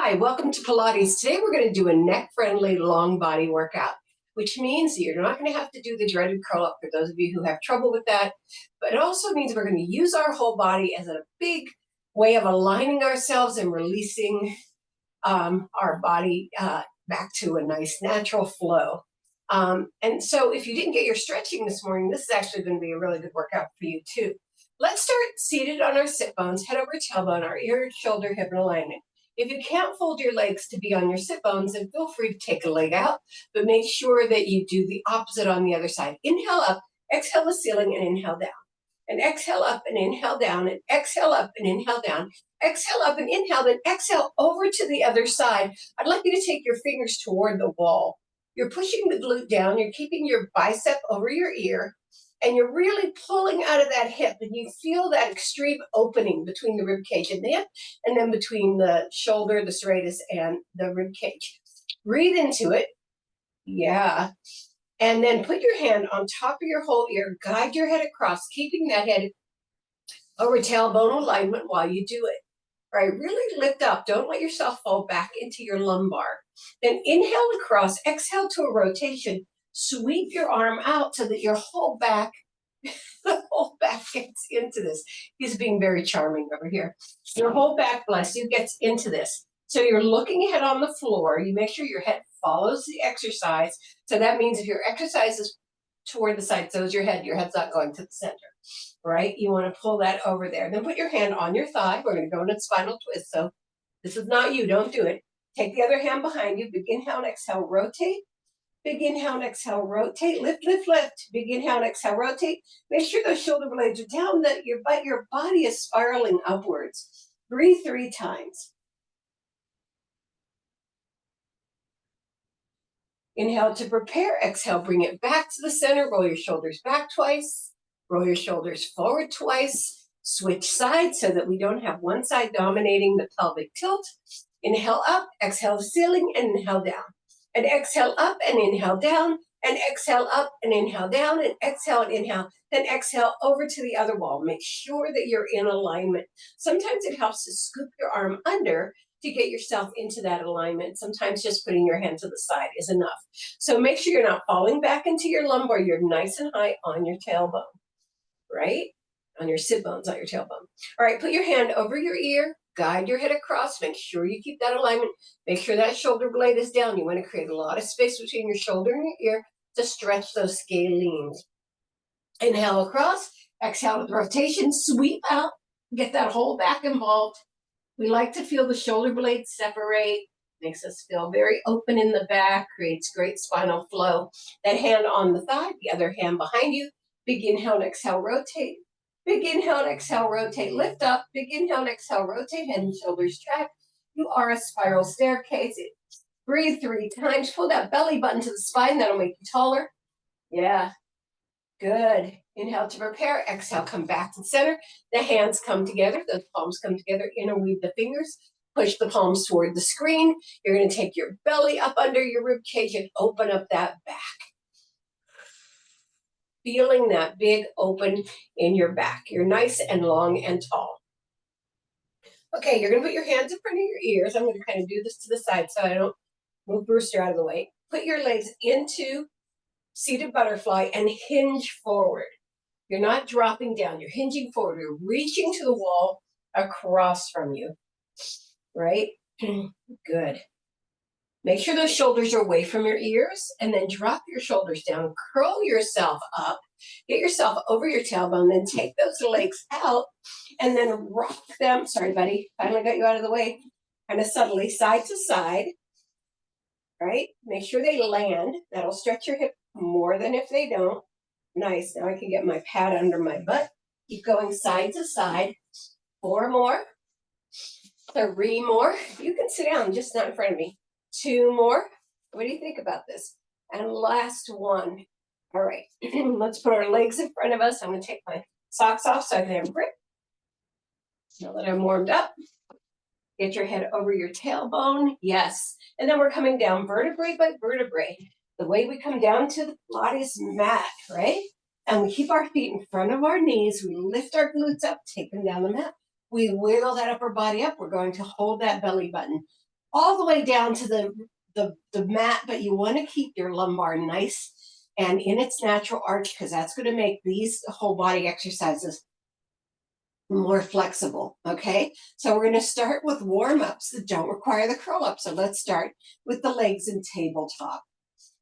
Hi, welcome to Pilates. Today we're going to do a neck-friendly long body workout, which means you're not going to have to do the dreaded curl up for those of you who have trouble with that. But it also means we're going to use our whole body as a big way of aligning ourselves and releasing our body back to a nice natural flow. And so if you didn't get your stretching this morning, this is actually going to be a really good workout for you too. Let's start seated on our sit bones, head over tailbone, our ear, shoulder, hip, and alignment. If you can't fold your legs to be on your sit bones, then feel free to take a leg out, but make sure that you do the opposite on the other side. Inhale up, exhale the ceiling, and inhale down. And exhale up and inhale down, and exhale up and inhale down. Exhale up and inhale, then exhale over to the other side. I'd like you to take your fingers toward the wall. You're pushing the glute down, you're keeping your bicep over your ear, and you're really pulling out of that hip, and you feel that extreme opening between the rib cage and the hip, and then between the shoulder, the serratus, and the rib cage. Breathe into it. Yeah. And then put your hand on top of your whole ear, guide your head across, keeping that head over tailbone alignment while you do it. All right, really lift up. Don't let yourself fall back into your lumbar. Then inhale across, exhale to a rotation. Sweep your arm out so that your whole back, the whole back gets into this. He's being very charming over here. Your whole back, bless you, gets into this. So you're looking ahead on the floor. You make sure your head follows the exercise. So that means if your exercise is toward the side, so is your head's not going to the center, right? You want to pull that over there. Then put your hand on your thigh. We're going to go into spinal twist. So this is not you. Don't do it. Take the other hand behind you. Big inhale and exhale, rotate. Big inhale and exhale, rotate. Lift, lift, lift. Big inhale and exhale, rotate. Make sure those shoulder blades are down, that your body is spiraling upwards. Breathe 3 times. Inhale to prepare. Exhale, bring it back to the center. Roll your shoulders back twice. Roll your shoulders forward twice. Switch sides so that we don't have one side dominating the pelvic tilt. Inhale up, exhale the ceiling, and inhale down. And exhale up and inhale down, and exhale up and inhale down, and exhale and inhale. Then exhale over to the other wall. Make sure that you're in alignment. Sometimes it helps to scoop your arm under to get yourself into that alignment. Sometimes just putting your hand to the side is enough. So make sure you're not falling back into your lumbar. You're nice and high on your tailbone, right? On your sit bones, not your tailbone. All right, put your hand over your ear, guide your head across, make sure you keep that alignment, make sure that shoulder blade is down. You want to create a lot of space between your shoulder and your ear to stretch those scalenes. Inhale across, exhale with rotation, sweep out, get that whole back involved. We like to feel the shoulder blades separate, makes us feel very open in the back, creates great spinal flow. That hand on the thigh, the other hand behind you. Big inhale and exhale, rotate. Big inhale and exhale, rotate, lift up. Big inhale and exhale, rotate, head and shoulders track. You are a spiral staircase. Breathe 3 times. Pull that belly button to the spine. That'll make you taller. Yeah, good. Inhale to prepare. Exhale, come back to the center. The hands come together. The palms come together. Interweave the fingers. Push the palms toward the screen. You're going to take your belly up under your rib cage and open up that back. Feeling that big open in your back. You're nice and long and tall. Okay, you're going to put your hands in front of your ears. I'm going to kind of do this to the side so I don't move Brewster out of the way. Put your legs into seated butterfly and hinge forward. You're not dropping down. You're hinging forward. You're reaching to the wall across from you, right? Good. Make sure those shoulders are away from your ears, and then drop your shoulders down. Curl yourself up. Get yourself over your tailbone. Then take those legs out and then rock them. Sorry, buddy. Finally got you out of the way. Kind of subtly, side to side. Right? Make sure they land. That'll stretch your hip more than if they don't. Nice. Now I can get my pad under my butt. Keep going side to side. 4 more. 3 more. You can sit down, just not in front of me. 2 more. What do you think about this? And last one. All right. Let's put our legs in front of us. I'm going to take my socks off so I can have a grip. Now that I'm warmed up, get your head over your tailbone. Yes. And then we're coming down vertebrae by vertebrae. The way we come down to the Pilates mat, right? And we keep our feet in front of our knees. We lift our glutes up, take them down the mat. We wiggle that upper body up. We're going to hold that belly button. all the way down to the mat, but you want to keep your lumbar nice and in its natural arch because that's going to make these whole body exercises more flexible. Okay, so we're going to start with warm-ups that don't require the curl up. So let's start with the legs and tabletop.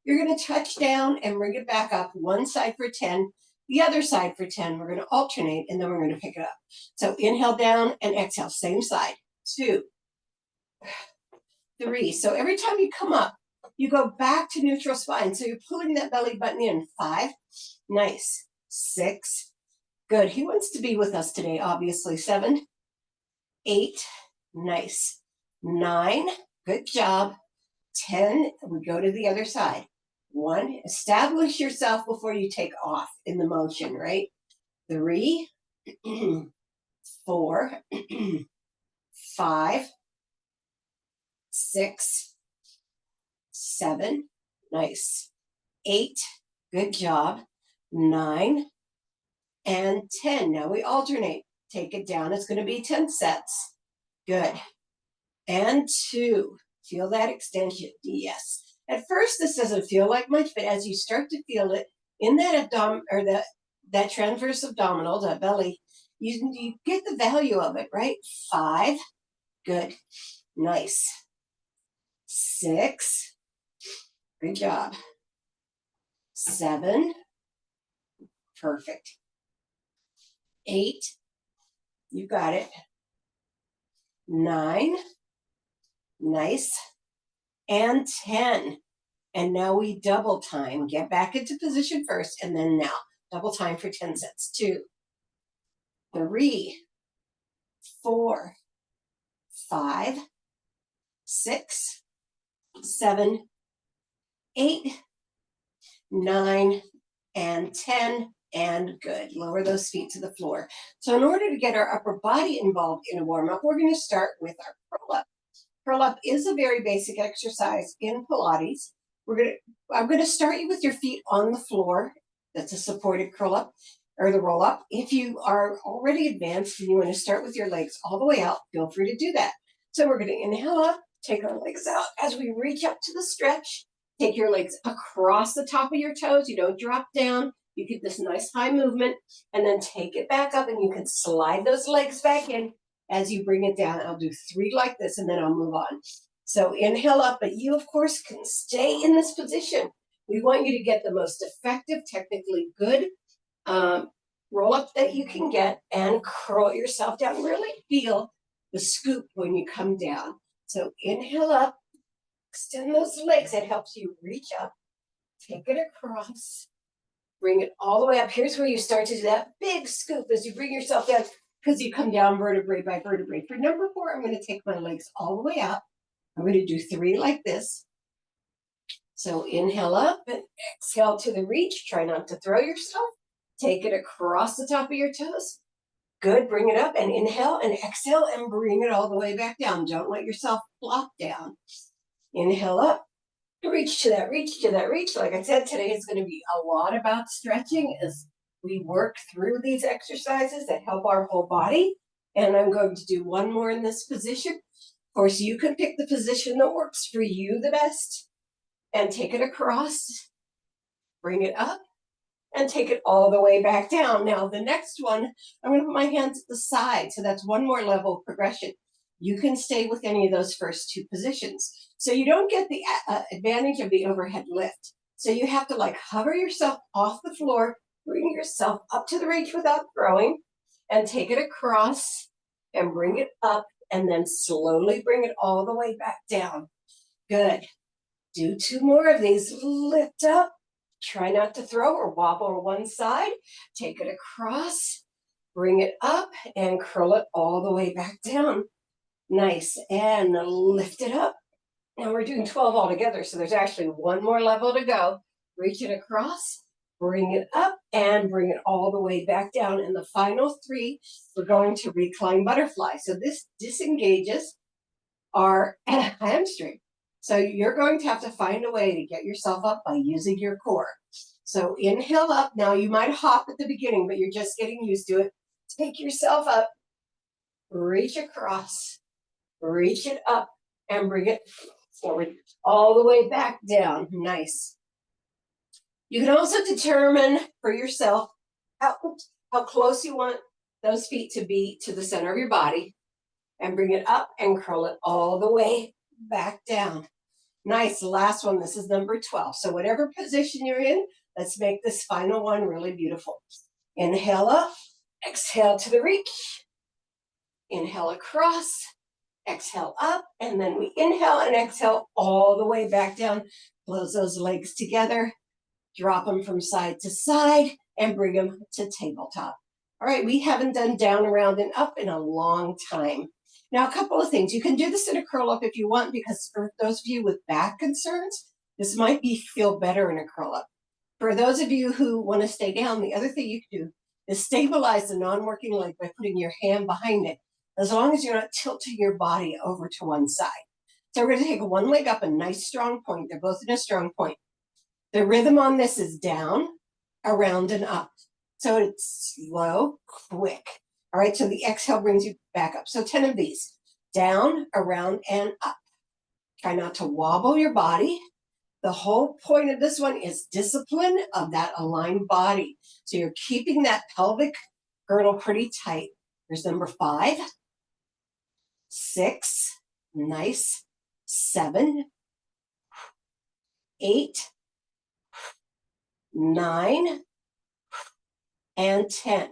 You're going to touch down and bring it back up, one side for 10, the other side for 10. We're going to alternate and then we're going to pick it up. So inhale down and exhale, same side. 2, 3. So every time you come up, you go back to neutral spine. So you're pulling that belly button in. 5, nice. 6, good. He wants to be with us today, obviously. 7, 8, nice. 9, good job. 10, we go to the other side. 1, establish yourself before you take off in the motion, right? 3, 4, 5, 6, 7, nice. 8, good job. 9 and 10. Now we alternate. Take it down. It's going to be 10 sets. Good. And 2. Feel that extension. Yes. At first, this doesn't feel like much, but as you start to feel it in that that transverse abdominal, that belly, you get the value of it, right? 5, good, nice. 6, good job. 7, perfect. 8, you got it. 9, nice. And 10. And now we double time. Get back into position first, and then now. Double time for 10 sets. 2, 3, 4, 5, 6, 7, 8, 9, and 10. And good. Lower those feet to the floor. So in order to get our upper body involved in a warm-up, we're going to start with our curl-up. Curl-up is a very basic exercise in Pilates. I'm going to start you with your feet on the floor. That's a supported curl-up or the roll-up. If you are already advanced and you want to start with your legs all the way out, feel free to do that. So we're going to inhale up, take our legs out as we reach up to the stretch. Take your legs across the top of your toes. You don't drop down. You get this nice high movement, and then take it back up, and you can slide those legs back in as you bring it down. I'll do 3 like this, and then I'll move on. So inhale up, but you, of course, can stay in this position. We want you to get the most effective, technically good roll up that you can get and curl yourself down. Really feel the scoop when you come down. So inhale up, extend those legs. It helps you reach up, take it across, bring it all the way up. Here's where you start to do that big scoop as you bring yourself down because you come down vertebrae by vertebrae. For number 4, I'm going to take my legs all the way up. I'm going to do 3 like this. So inhale up and exhale to the reach. Try not to throw yourself. Take it across the top of your toes. Good. Bring it up and inhale and exhale and bring it all the way back down. Don't let yourself flop down. Inhale up. Reach to that, reach to that, reach. Like I said, today is going to be a lot about stretching as we work through these exercises that help our whole body. And I'm going to do 1 more in this position. Of course, you can pick the position that works for you the best and take it across, bring it up, and take it all the way back down. Now, the next one, I'm going to put my hands at the side. So that's 1 more level of progression. You can stay with any of those first 2 positions. So you don't get the advantage of the overhead lift. So you have to like hover yourself off the floor, bring yourself up to the reach without throwing, and take it across and bring it up, and then slowly bring it all the way back down. Good. Do 2 more of these. Lift up. Try not to throw or wobble one side. Take it across, bring it up, and curl it all the way back down. Nice. And lift it up. Now we're doing 12 altogether, so there's actually 1 more level to go. Reach it across, bring it up, and bring it all the way back down. And the final 3, we're going to recline butterfly. So this disengages our hamstring. So you're going to have to find a way to get yourself up by using your core. So inhale up. Now you might hop at the beginning, but you're just getting used to it. Take yourself up, reach across, reach it up, and bring it forward all the way back down. Nice. You can also determine for yourself how close you want those feet to be to the center of your body, and bring it up and curl it all the way back down. Nice. Last one. This is number 12. So whatever position you're in, let's make this final one really beautiful. Inhale up, exhale to the reach. Inhale across, exhale up, and then we inhale and exhale all the way back down. Close those legs together, drop them from side to side, and bring them to tabletop. All right, we haven't done down, around, and up in a long time. Now, a couple of things. You can do this in a curl up if you want, because for those of you with back concerns, this might feel better in a curl up. For those of you who want to stay down, the other thing you can do is stabilize the non-working leg by putting your hand behind it, as long as you're not tilting your body over to one side. So we're going to take one leg up, a nice strong point. They're both in a strong point. The rhythm on this is down, around, and up. So it's slow, quick. All right, so the exhale brings you back up. So 10 of these. Down, around, and up. Try not to wobble your body. The whole point of this one is discipline of that aligned body. So you're keeping that pelvic girdle pretty tight. Here's number 5, 6, nice, 7, 8, 9, and 10.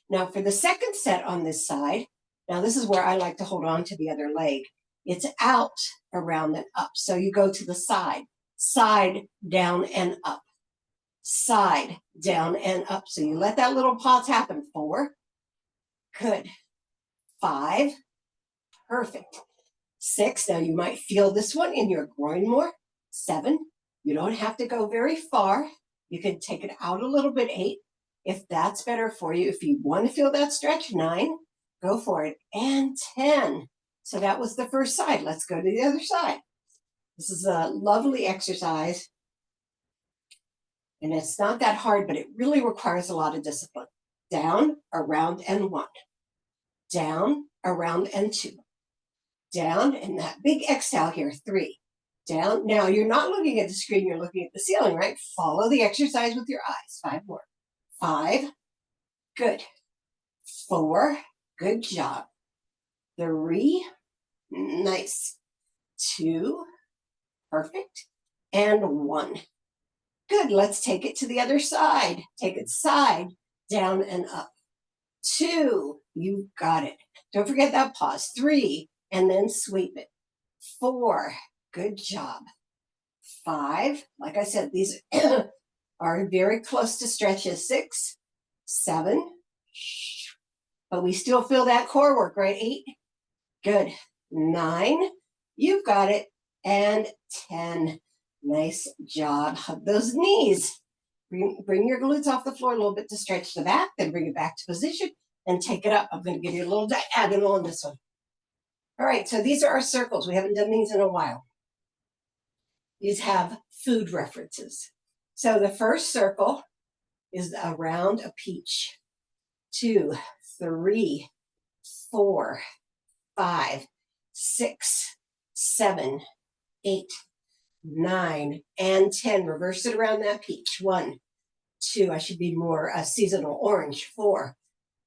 Now for the second set on this side, now this is where I like to hold on to the other leg. It's out, around, and up. So you go to the side, down, and up. Side, down, and up. So you let that little pause happen. 4, good. 5, perfect. 6, now you might feel this one in your groin more. 7, you don't have to go very far. You can take it out a little bit. 8, if that's better for you. If you want to feel that stretch, 9, go for it. And 10. So that was the first side. Let's go to the other side. This is a lovely exercise. And it's not that hard, but it really requires a lot of discipline. Down, around, and 1. Down, around, and 2. Down, and that big exhale here, 3. Down. Now, you're not looking at the screen, you're looking at the ceiling, right? Follow the exercise with your eyes. 5 more. 5, good. 4, good job. 3, nice. 2, perfect. And 1. Good, let's take it to the other side. Take it side, down, and up. 2, you got it. Don't forget that pause. 3, and then sweep it. 4, good job. 5, like I said, these are very close to stretches. 6, 7, but we still feel that core work, right? 8, good. 9, you've got it. And 10, nice job. Hug those knees. Bring your glutes off the floor a little bit to stretch the back, then bring it back to position and take it up. I'm going to give you a little diagonal on this one. All right, so these are our circles. We haven't done these in a while. These have food references. So the first circle is around a peach. 2, 3, 4, 5, 6, 7, 8, 9, and 10. Reverse it around that peach. 1, 2, I should be more seasonal orange. 4,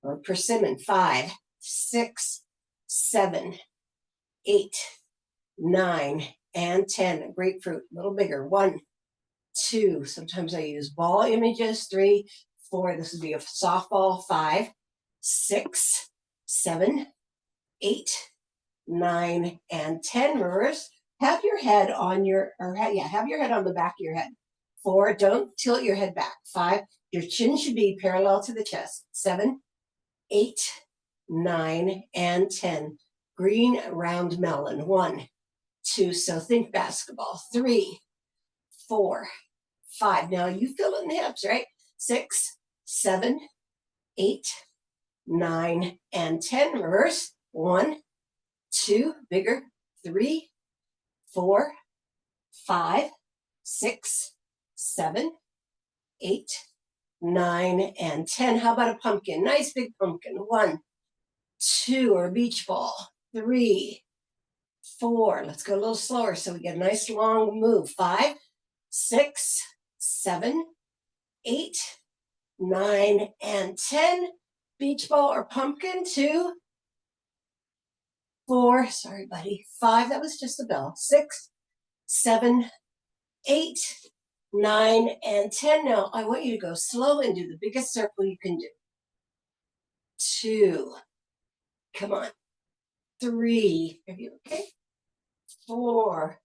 or persimmon. 5, 6, 7, 8, 9, and 10. Grapefruit, a little bigger. 1, 2, sometimes I use ball images. 3, 4, this would be a softball. 5, 6, 7, 8, 9, and 10. Reverse. Have your head on have your head on the back of your head. 4, don't tilt your head back. 5, your chin should be parallel to the chest. 7, 8, 9, and 10. Green round melon. 1, 2, so think basketball. 3, 4, 5. Now you feel it in the hips, right? 6, 7, 8, 9, and 10. Reverse. 1, 2, bigger. 3, 4, 5, 6, 7, 8, 9, and 10. How about a pumpkin? Nice big pumpkin. 1, 2, or a beach ball. 3, 4. Let's go a little slower so we get a nice long move. 5, 6, 7, 8, 9, and 10. Beach ball or pumpkin. 2, 4. Sorry, buddy. 5. That was just a bell. 6, 7, 8, 9, and 10. Now, I want you to go slow and do the biggest circle you can do. 2. Come on. 3. Are you okay? 4,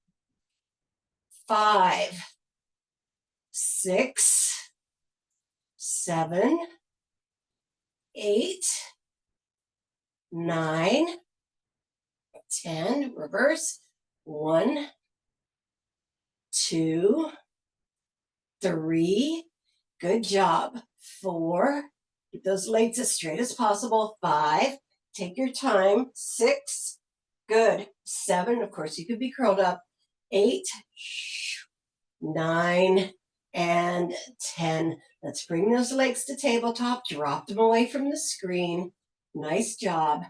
5, 6, 7, 8, 9, 10. Reverse. 1, 2, 3. Good job. 4. Keep those legs as straight as possible. 5. Take your time. 6. Good. 7. Of course, you could be curled up. 8. 9. And 10. Let's bring those legs to tabletop. Drop them away from the screen. Nice job.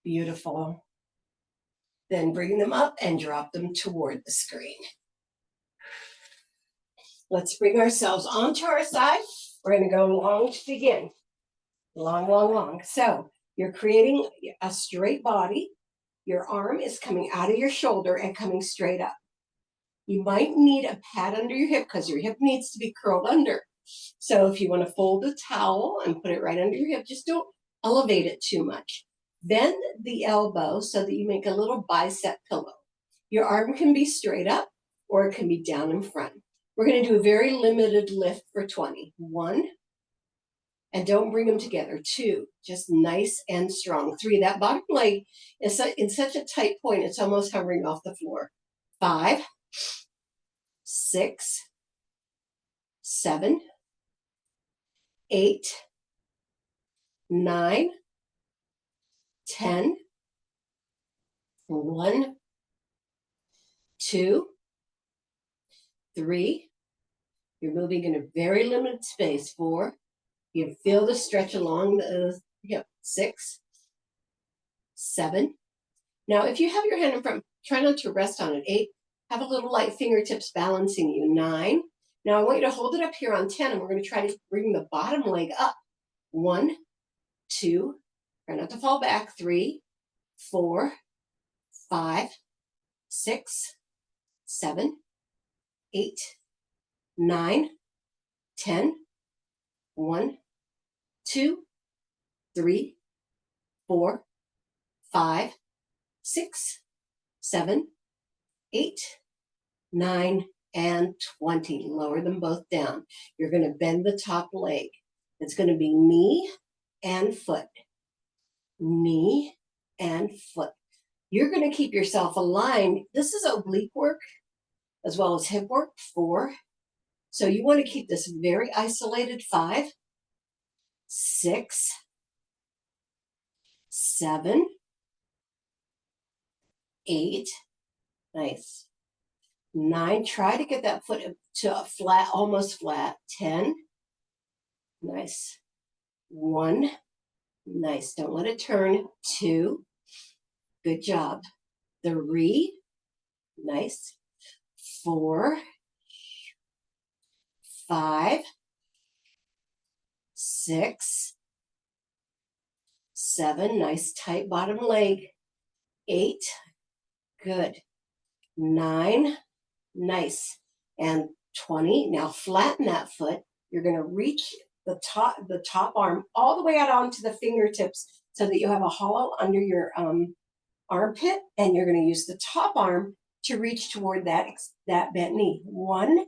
Beautiful. Then bring them up and drop them toward the screen. Let's bring ourselves onto our side. We're going to go long to begin. Long, long, long. So you're creating a straight body. Your arm is coming out of your shoulder and coming straight up. You might need a pad under your hip because your hip needs to be curled under. So if you want to fold a towel and put it right under your hip, just don't elevate it too much. Bend the elbow so that you make a little bicep pillow. Your arm can be straight up or it can be down in front. We're going to do a very limited lift for 20. 1, and don't bring them together. 2, just nice and strong. 3, that bottom leg is in such a tight point, it's almost hovering off the floor. 5, 6, 7, 8, 9, 10, 1, 2, 3. You're moving in a very limited space. 4. You feel the stretch along the hip. 6, 7. Now, if you have your hand in front, try not to rest on it. 8. Have a little light fingertips balancing you. 9. Now, I want you to hold it up here on 10, and we're going to try to bring the bottom leg up. 1, 2. Try not to fall back. 3, 4, 5, 6, 7, 8, 9, 10. 1, 2, 3, 4, 5, 6, 7, 8, 9, and 20. Lower them both down. You're going to bend the top leg. It's going to be knee and foot. Knee and foot. You're going to keep yourself aligned. This is oblique work as well as hip work. 4. So you want to keep this very isolated. 5, 6, 7, 8. Nice. 9. Try to get that foot to a flat, almost flat. 10. Nice. 1. Nice. Don't let it turn. 2. Good job. 3. Nice. 4. 5. 6. 7. Nice tight bottom leg. 8. Good. 9. Nice. And 20. Now flatten that foot. You're going to reach the top arm all the way out onto the fingertips so that you have a hollow under your armpit, and you're going to use the top arm to reach toward that bent knee. 1,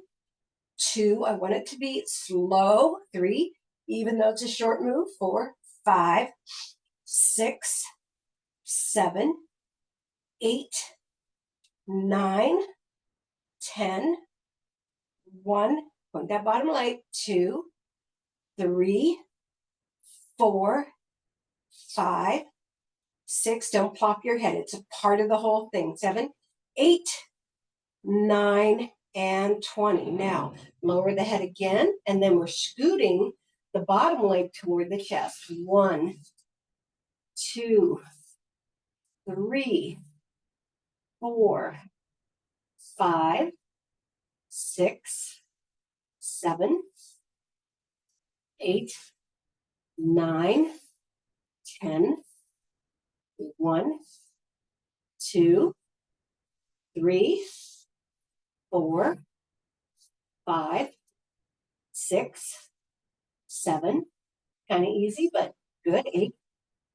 2. I want it to be slow. 3. Even though it's a short move. 4, 5, 6, 7, 8, 9, 10. 1. Point that bottom leg. 2, 3, 4, 5, 6. Don't plop your head. It's a part of the whole thing. 7, 8, 9, and 20. Now, lower the head again, and then we're scooting the bottom leg toward the chest. 1, 2, 3, 4, 5, 6, 7, 8, 9, 10, 1, 2, 3, 4, 5, 6, 7. Kind of easy, but good. 8,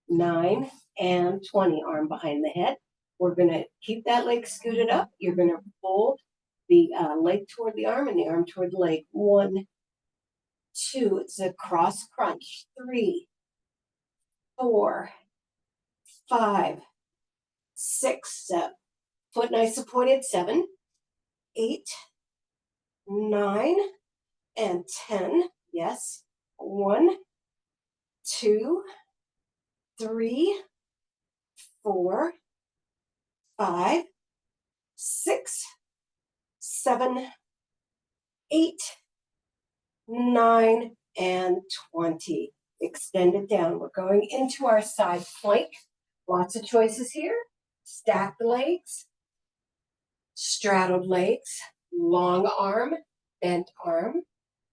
9, and 20. Arm behind the head. We're going to keep that leg scooted up. You're going to fold the leg toward the arm and the arm toward the leg. 1, 2. It's a cross crunch. 3, 4, 5, 6. Foot nice and pointed. 7, 8, 9, and 10. Yes. 1, 2, 3, 4, 5, 6, 7, 8, 9, and 20. Extend it down. We're going into our side plank. Lots of choices here. Stacked legs, straddled legs, long arm, bent arm,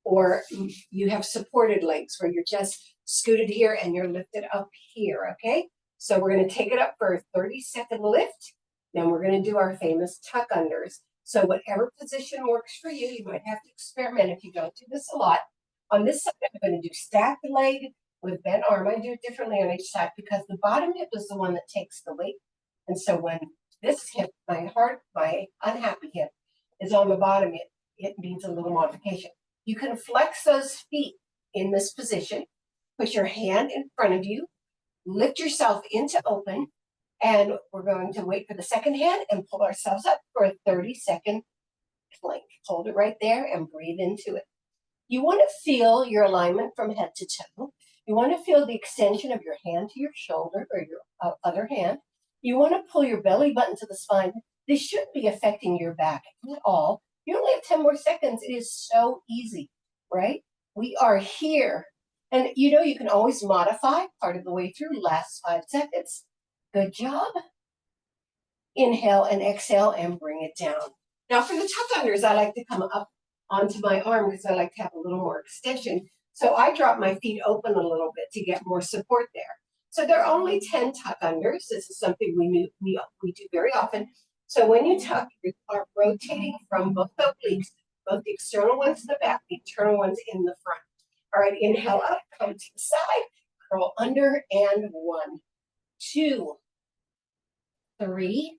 or you have supported legs where you're just scooted here and you're lifted up here, okay? So we're going to take it up for a 30-second lift. Then we're going to do our famous tuck unders. So whatever position works for you, you might have to experiment if you don't do this a lot. On this side, I'm going to do stacked leg with bent arm. I do it differently on each side because the bottom hip is the one that takes the weight. And so when this hip, my unhappy hip, is on the bottom, it needs a little modification. You can flex those feet in this position. Put your hand in front of you. Lift yourself into open. And we're going to wait for the second hand and pull ourselves up for a 30-second plank. Hold it right there and breathe into it. You want to feel your alignment from head to toe. You want to feel the extension of your hand to your shoulder or your other hand. You want to pull your belly button to the spine. This shouldn't be affecting your back at all. You only have 10 more seconds. It is so easy, right? We are here. And you know, you can always modify part of the way through, last 5 seconds. Good job. Inhale and exhale and bring it down. Now for the tuck unders, I like to come up onto my arm because I like to have a little more extension. So I drop my feet open a little bit to get more support there. So there are only 10 tuck unders. This is something we do very often. So when you tuck, you are rotating from both obliques, both the external ones to the back, the internal ones in the front. All right, inhale up, come to the side, curl under, and 1, 2, 3,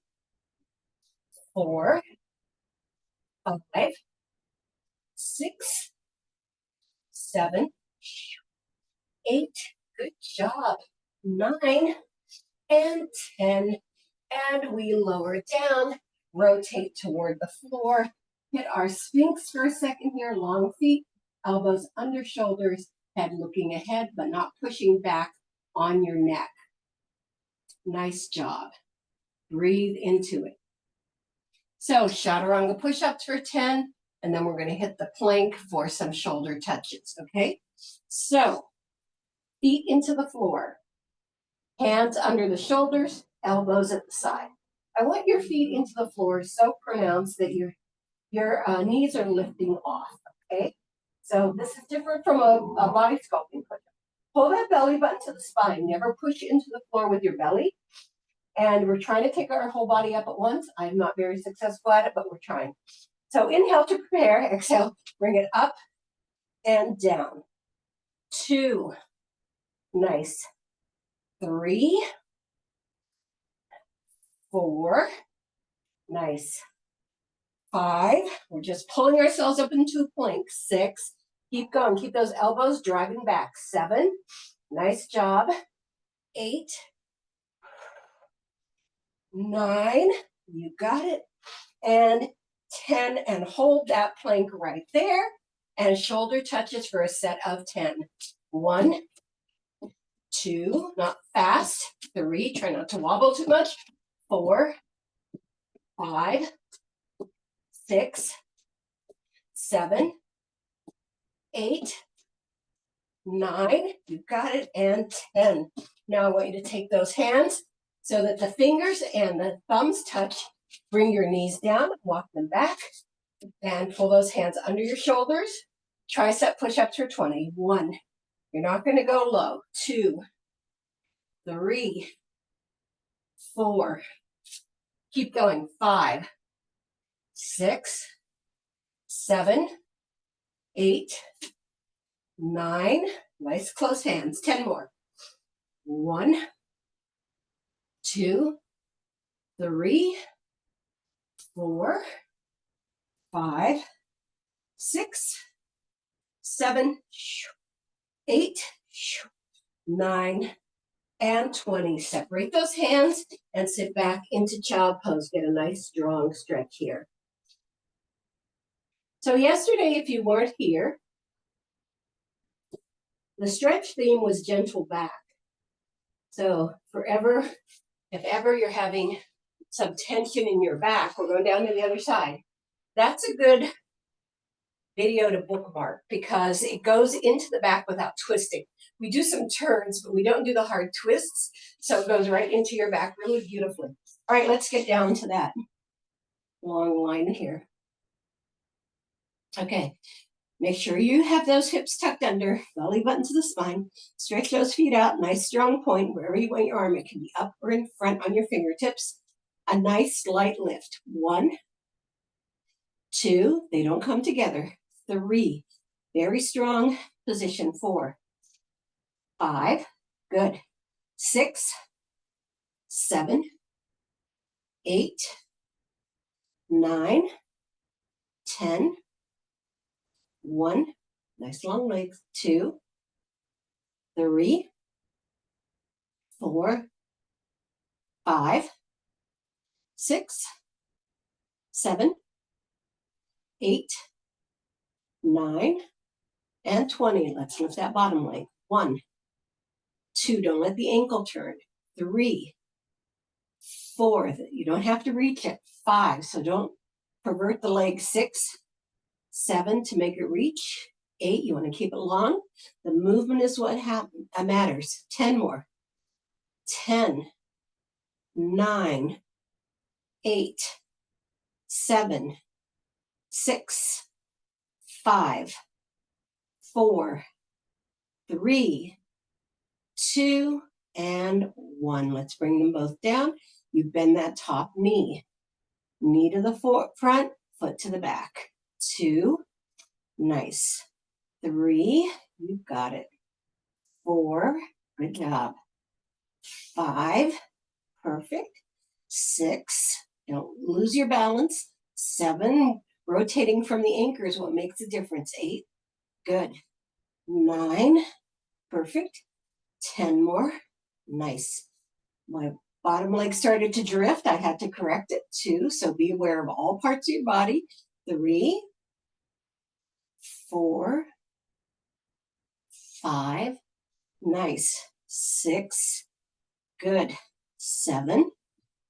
4, 5, 6, 7, 8. Good job. 9 and 10. And we lower it down, rotate toward the floor, hit our Sphinx for a second here, long feet, elbows under shoulders, head looking ahead, but not pushing back on your neck. Nice job. Breathe into it. So chaturanga push-ups for 10, and then we're going to hit the plank for some shoulder touches, okay? So feet into the floor, hands under the shoulders, elbows at the side. I want your feet into the floor so pronounced that your knees are lifting off, okay? So this is different from a body sculpting push-up. Pull that belly button to the spine. Never push into the floor with your belly. And we're trying to take our whole body up at once. I'm not very successful at it, but we're trying. So inhale to prepare. Exhale, bring it up and down. 2. Nice. 3. 4. Nice. 5. We're just pulling ourselves up into a plank. 6. Keep going. Keep those elbows driving back. 7. Nice job. 8. 9. You got it. And 10. And hold that plank right there. And shoulder touches for a set of 10. 1, 2, not fast. 3, try not to wobble too much. 4, 5, 6, 7, 8, 9, you got it, and 10. Now I want you to take those hands so that the fingers and the thumbs touch Bring your knees down, walk them back, and pull those hands under your shoulders. Tricep push-ups for 20. 1. You're not going to go low. 2, 3, 4. Keep going. 5, 6, 7, 8, 9. Nice close hands. 10 more. 1, 2, 3, 4, 5, 6, 7, 8, 9, and 20. Separate those hands and sit back into child pose. Get a nice strong stretch here. So yesterday, if you weren't here, the stretch theme was gentle back. So if ever you're having some tension in your back, we're going down to the other side. That's a good video to bookmark because it goes into the back without twisting. We do some turns, but we don't do the hard twists. So it goes right into your back really beautifully. All right, let's get down to that long line here. Okay, make sure you have those hips tucked under, belly button to the spine. Stretch those feet out, nice strong point wherever you want your arm. It can be up or in front on your fingertips. A nice light lift. 1, 2, they don't come together. 3, very strong position. 4, 5, good. 6, 7, 8, 9, 10, 1, nice long legs. 2, 3, 4, 5, 6, 7, 8, 9, and 20. Let's lift that bottom leg. 1, 2, don't let the ankle turn. 3, 4, you don't have to reach it. 5, so don't pervert the leg. 6, 7, to make it reach. 8, you want to keep it long. The movement is what matters. 10 more. 10, 9, 8, 7, 6, 5, 4, 3, 2, and 1. Let's bring them both down. You bend that top knee. Knee to the front, foot to the back. 2, nice. 3, you've got it. 4, good job. 5, perfect. 6, don't lose your balance. 7, rotating from the anchor is what makes a difference. 8, good. 9, perfect. 10 more, nice. My bottom leg started to drift. I had to correct it. 2, so be aware of all parts of your body. 3, 4, 5, nice. 6, good. 7,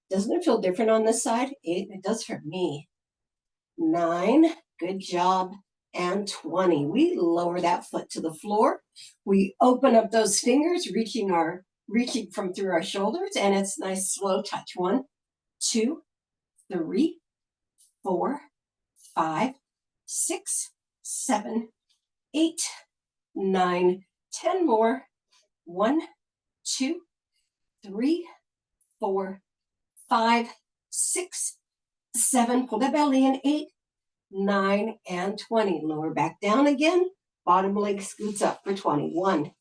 doesn't it feel different on this side? 8, it does for me. 9, good job. And 20. We lower that foot to the floor. We open up those fingers, reaching from through our shoulders, and it's nice slow touch. 1, 2, 3, 4, 5, 6, 7, 8, 9, 10 more. 1, 2, 3, 4, 5, 6, 7. Pull that belly in. 8, 9, and 20. Lower back down again. Bottom leg scoots up for 20. 1,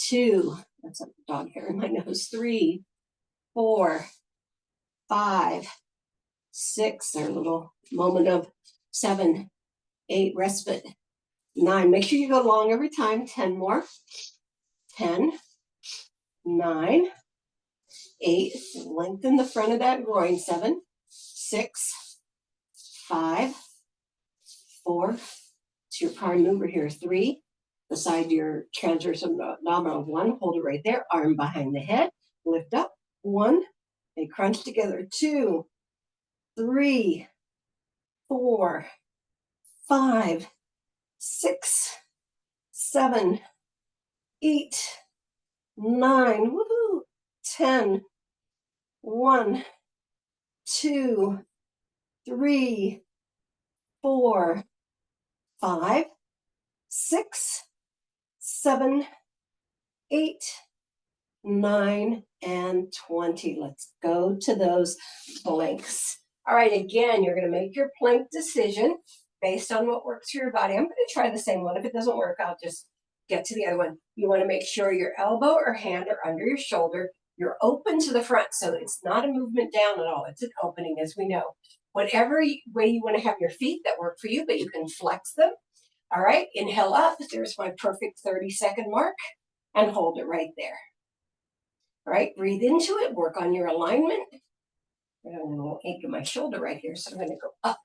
2, that's a dog hair in my nose. 3, 4, 5, 6. Our little moment of 7, 8, respite. 9. Make sure you go long every time. 10 more. 10, 9, 8. Lengthen the front of that groin. 7, 6, 5, 4. It's your prime mover here. 3, beside your transverse abdominal. 1, hold it right there. Arm behind the head. Lift up. 1, they crunch together. 2, 3, 4, 5, 6, 7, 8, 9, woohoo, 10, 1, 2, 3, 4, 5, 6, 7, 8, 9, and 20. Let's go to those planks. All right, again, you're going to make your plank decision based on what works for your body. I'm going to try the same one. If it doesn't work, I'll just get to the other one. You want to make sure your elbow or hand are under your shoulder. You're open to the front, so it's not a movement down at all. It's an opening, as we know. Whatever way you want to have your feet that work for you, but you can flex them. All right, inhale up. There's my perfect 30-second mark, and hold it right there. All right, breathe into it. Work on your alignment. I have a little ache in my shoulder right here, so I'm going to go up.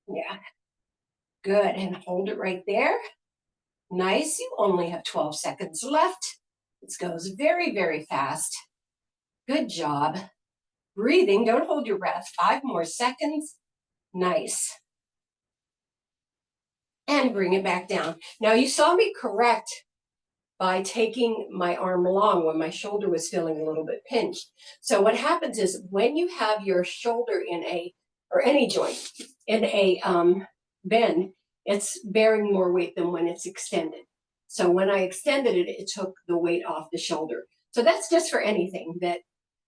Yeah, good, and hold it right there. Nice, you only have 12 seconds left. This goes very, very fast. Good job. Breathing, don't hold your breath. 5 more seconds. Nice. And bring it back down. Now you saw me correct by taking my arm long when my shoulder was feeling a little bit pinched. So what happens is when you have your shoulder in a, or any joint, in a bend, it's bearing more weight than when it's extended. So when I extended it, it took the weight off the shoulder. So that's just for anything that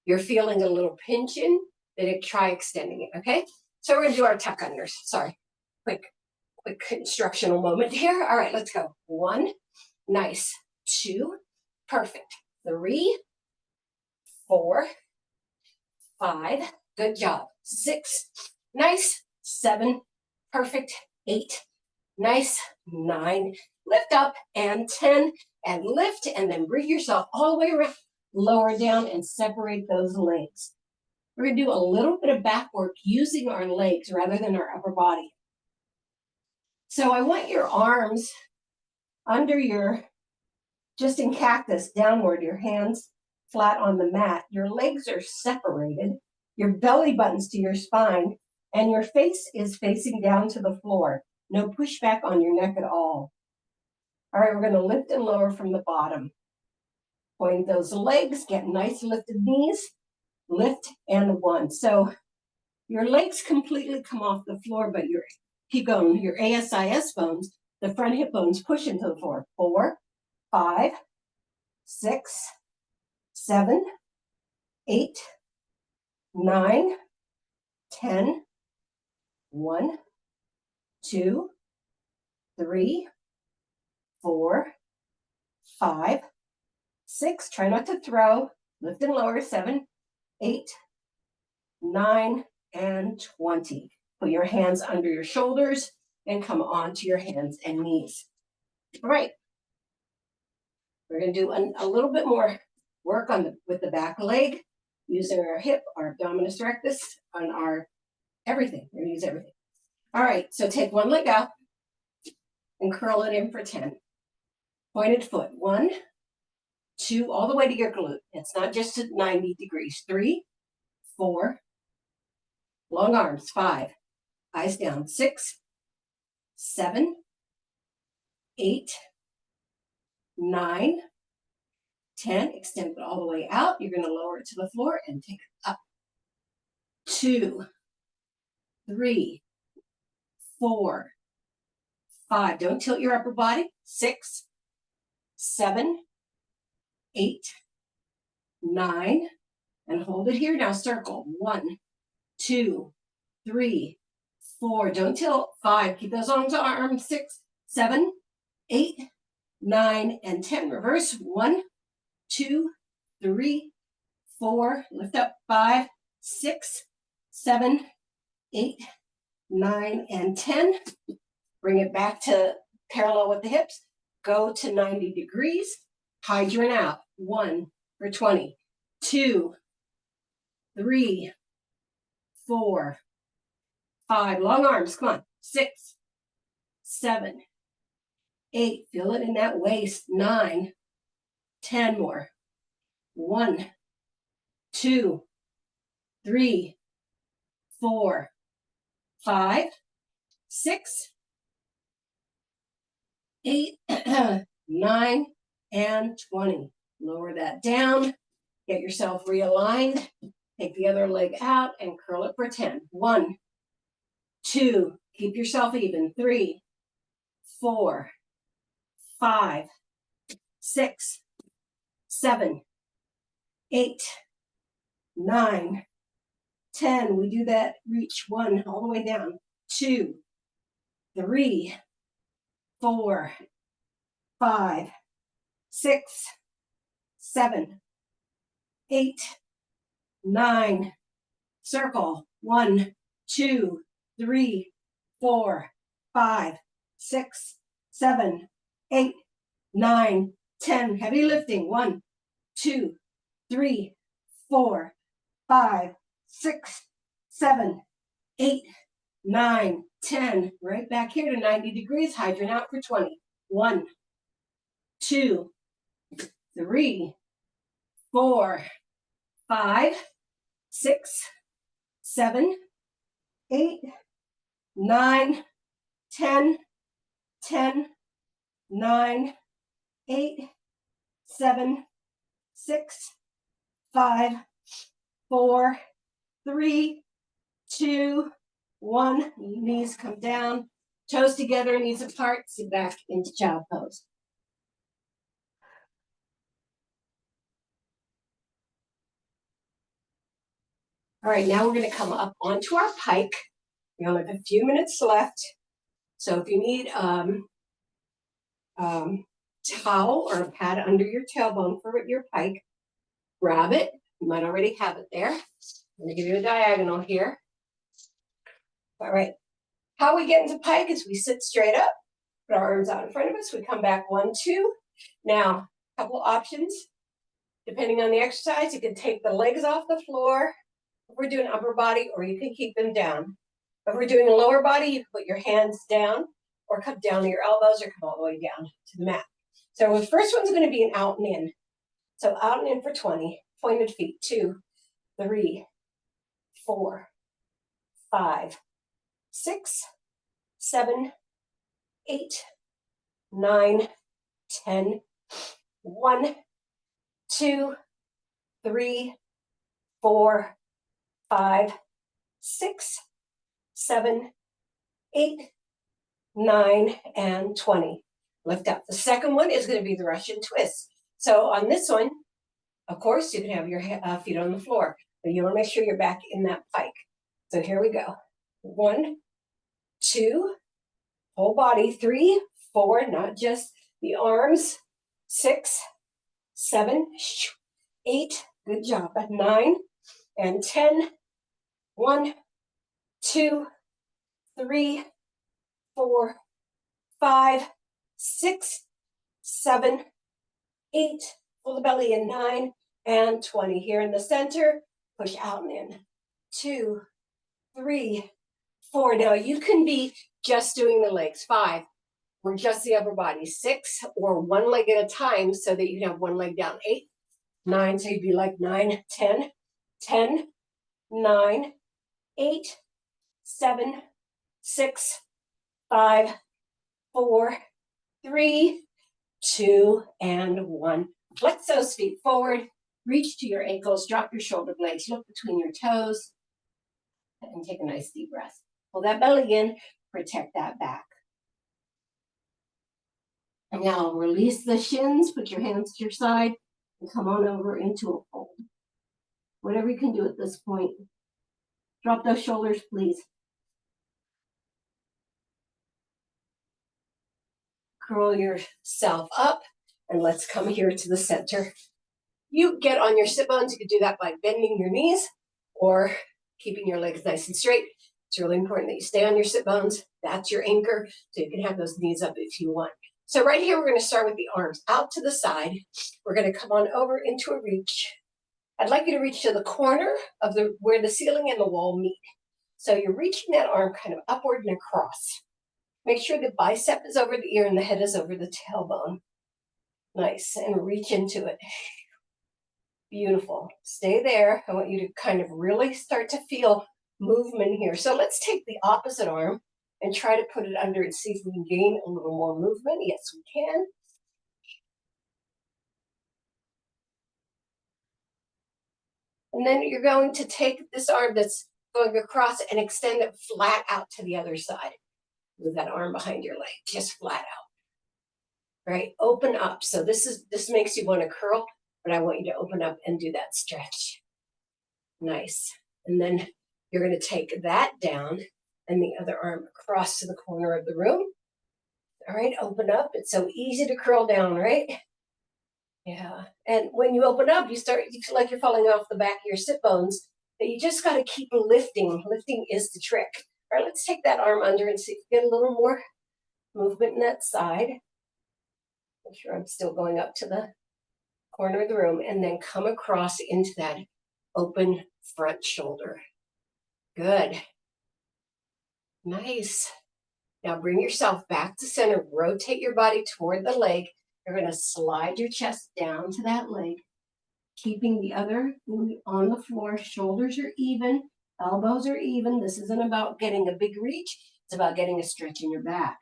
you're feeling a little pinch in, then try extending it, okay? So we're gonna do our tuck unders. Sorry, quick instructional moment here. All right, let's go. 1, nice. 2, perfect. 3, 4, 5, good job. 6, nice. 7, perfect. 8, nice. 9, lift up, and 10, and lift, and then bring yourself all the way around, lower down, and separate those legs. We're going to do a little bit of back work using our legs rather than our upper body. So I want your arms under your, just in cactus, downward, your hands flat on the mat. Your legs are separated, your belly buttons to your spine, and your face is facing down to the floor. No pushback on your neck at all. All right, we're going to lift and lower from the bottom. Point those legs, get nice lifted knees, lift, and 1. So your legs completely come off the floor, but keep going. Your ASIS bones, the front hip bones, push into the floor. 4, 5, 6, 7, 8, 9, 10, 1, 2, 3, 4, 5, 6. Try not to throw. Lift and lower. 7, 8, 9, and 20. Put your hands under your shoulders and come onto your hands and knees. All right. We're going to do a little bit more work with the back leg, using our hip, our abdominis rectus, on our everything. We're going to use everything. All right, so take one leg up and curl it in for 10. Pointed foot. 1, 2, all the way to your glute. It's not just at 90 degrees. 3, 4, long arms. 5, eyes down. 6, 7, 8, 9, 10. Extend it all the way out. You're going to lower it to the floor and take it up. 2, 3, 4, 5. Don't tilt your upper body. 6, 7, 8, 9, and hold it here. Now circle. 1, 2, 3, 4. Don't tilt. 5. Keep those arms. 6, 7, 8, 9, and 10. Reverse. 1, 2, 3, 4. Lift up. 5, 6, 7, 8, 9, and 10. Bring it back to parallel with the hips. Go to 90 degrees. Hydrant out. 1 for 20. 2, 3, 4, 5. Long arms. Come on. 6, 7, 8. Feel it in that waist. 9, 10 more. 1, 2, 3, 4, 5, 6, 8, 9, and 20. Lower that down. Get yourself realigned. Take the other leg out and curl it for 10. 1, 2, keep yourself even. 3, 4, 5, 6, 7, 8, 9, 10. We do that reach 1 all the way down. 2, 3, 4, 5, 6, 7, 8, 9. Circle. 1, 2, 3, 4, 5, 6, 7, 8, 9, 10. Heavy lifting. 1, 2, 3, 4, 5, 6, 7, 8, 9, 10. Right back here to 90 degrees. Hydrant out for 20. 1, 2, 3, 4, 5, 6, 7, 8, 9, 10, 10, 9, 8, 7, 6, 5, 4, 3, 2, 1. Knees come down, toes together, knees apart. Sit back into child pose. All right, now we're going to come up onto our pike. We only have a few minutes left. So if you need towel or a pad under your tailbone for your pike, grab it. You might already have it there. I'm going to give you a diagonal here. All right. How we get into pike is we sit straight up, put our arms out in front of us. We come back 1, 2. Now, a couple options. Depending on the exercise, you can take the legs off the floor if we're doing upper body, or you can keep them down. If we're doing a lower body, you can put your hands down or come down to your elbows or come all the way down to the mat. So the first one's going to be an out and in. So out and in for 20. Pointed feet. 2, 3, 4, 5, 6, 7, 8, 9, 10. 1, 2, 3, 4, 5, 6, 7, 8, 9, and 20. Lift up. The second one is going to be the Russian twist. So on this one, of course, you can have your feet on the floor, but you want to make sure you're back in that pike. So here we go. 1, 2, whole body. 3, 4, not just the arms. 6, 7, 8, good job. 9 and 10. 1, 2, 3, 4, 5, 6, 7, 8. Pull the belly in. 9 and 20. Here in the center, push out and in. 2, 3, 4. Now you can be just doing the legs. 5, or just the upper body. 6, or one leg at a time so that you can have one leg down. 8, 9, so you'd be like 9, 10, 10, 9, 8, 7, 6, 5, 4, 3, 2, and 1. Flex those feet forward. Reach to your ankles. Drop your shoulder blades. Look between your toes. And take a nice deep breath. Pull that belly in. Protect that back. And now release the shins. Put your hands to your side. And come on over into a fold. Whatever you can do at this point. Drop those shoulders, please. Curl yourself up. And let's come here to the center. You get on your sit bones. You can do that by bending your knees or keeping your legs nice and straight. It's really important that you stay on your sit bones. That's your anchor, so you can have those knees up if you want. So right here, we're going to start with the arms out to the side. We're going to come on over into a reach. I'd like you to reach to the corner of where the ceiling and the wall meet. So you're reaching that arm kind of upward and across. Make sure the bicep is over the ear and the head is over the tailbone. Nice, and reach into it. Beautiful. Stay there. I want you to kind of really start to feel movement here. So let's take the opposite arm and try to put it under and see if we can gain a little more movement. Yes, we can. And then you're going to take this arm that's going across and extend it flat out to the other side. Move that arm behind your leg, just flat out. Right? Open up. So this makes you want to curl, but I want you to open up and do that stretch. Nice. And then you're going to take that down and the other arm across to the corner of the room. All right, open up. It's so easy to curl down, right? Yeah. And when you open up, you feel like you're falling off the back of your sit bones, but you just got to keep lifting. Lifting is the trick. All right, let's take that arm under and see if we get a little more movement in that side. Make sure I'm still going up to the corner of the room, and then come across into that open front shoulder. Good. Nice. Now bring yourself back to center. Rotate your body toward the leg. You're going to slide your chest down to that leg, keeping the other knee on the floor. Shoulders are even, elbows are even. This isn't about getting a big reach. It's about getting a stretch in your back.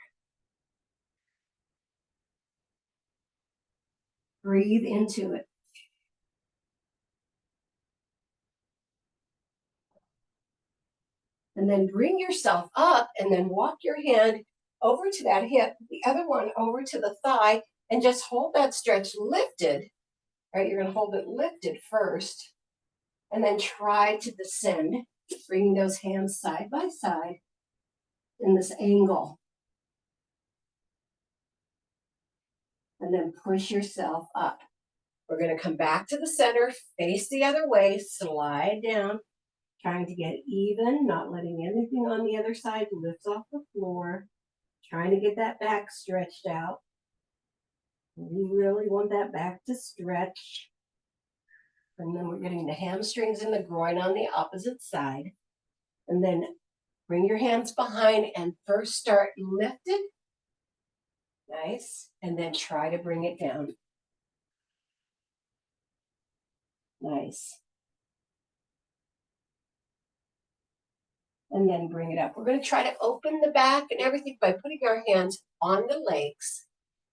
Breathe into it. And then bring yourself up and then walk your hand over to that hip, the other one over to the thigh, and just hold that stretch lifted. Right, you're going to hold it lifted first, and then try to descend, bringing those hands side by side in this angle. And then push yourself up. We're going to come back to the center, face the other way, slide down, trying to get even, not letting anything on the other side lift off the floor, trying to get that back stretched out. We really want that back to stretch. And then we're getting the hamstrings and the groin on the opposite side. And then bring your hands behind and first start lifted. Nice. And then try to bring it down. Nice. And then bring it up. We're going to try to open the back and everything by putting our hands on the legs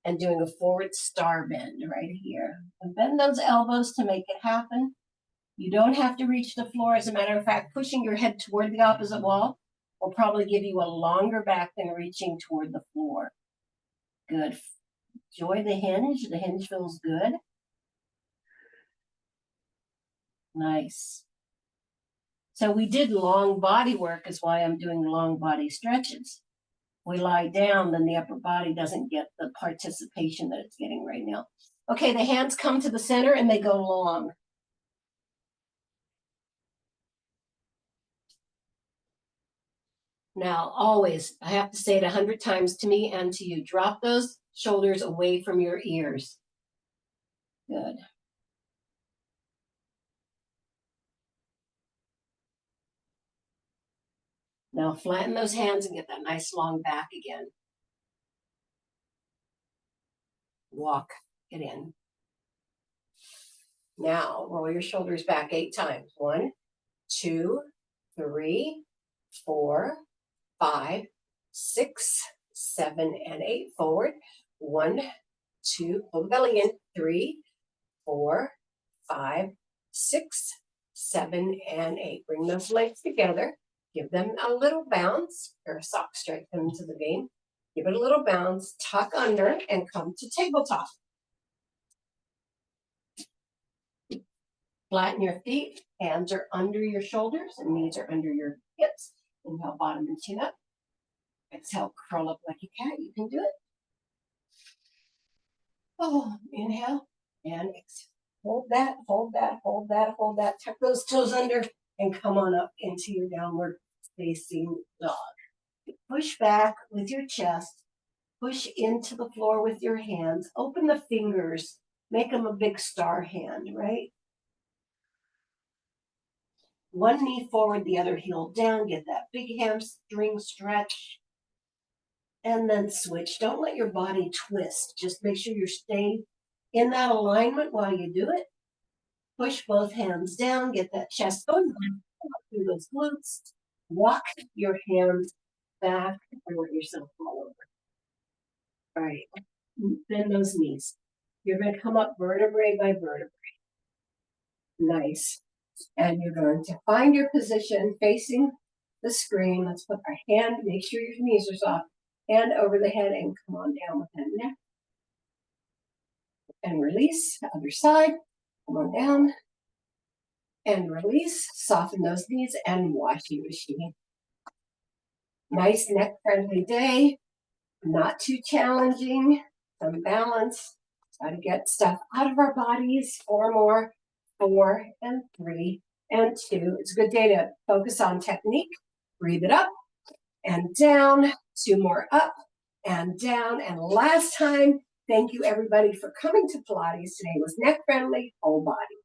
and doing a forward star bend right here. And bend those elbows to make it happen. You don't have to reach the floor. As a matter of fact, pushing your head toward the opposite wall will probably give you a longer back than reaching toward the floor. Good. Enjoy the hinge. The hinge feels good. Nice. So we did long body work is why I'm doing long body stretches. We lie down, then the upper body doesn't get the participation that it's getting right now. Okay, the hands come to the center and they go long. Now, always, I have to say it 100 times to me and to you, drop those shoulders away from your ears. Good. Now flatten those hands and get that nice long back again. Walk it in. Now roll your shoulders back 8 times. 1, 2, 3, 4, 5, 6, 7, and 8. Forward. 1, 2, pull the belly in. 3, 4, 5, 6, 7, and 8. Bring those legs together. Give them a little bounce. Pair of socks straight them into the game. Give it a little bounce. Tuck under and come to tabletop. Flatten your feet. Hands are under your shoulders and knees are under your hips. Inhale, bottom and chin up. Exhale, curl up like a cat. You can do it. Oh, inhale and exhale. Hold that, hold that, hold that, hold that. Tuck those toes under and come on up into your downward facing dog. Push back with your chest. Push into the floor with your hands. Open the fingers. Make them a big star hand, right? One knee forward, the other heel down. Get that big hamstring stretch. And then switch. Don't let your body twist. Just make sure you're staying in that alignment while you do it. Push both hands down. Get that chest going through those glutes. Walk your hands back and let yourself fall over. All right. Bend those knees. You're going to come up vertebrae by vertebrae. Nice. And you're going to find your position facing the screen. Let's put our hand, make sure your knees are soft, hand over the head and come on down with that neck. And release, other side, come on down. And release, soften those knees and washy machine. Nice neck friendly day, not too challenging, some balance. Got to get stuff out of our bodies. 4 more, 4 and 3 and 2. It's a good day to focus on technique. Breathe it up and down. 2 more up and down. And last time, thank you everybody for coming to Pilates. Today was neck friendly, whole body.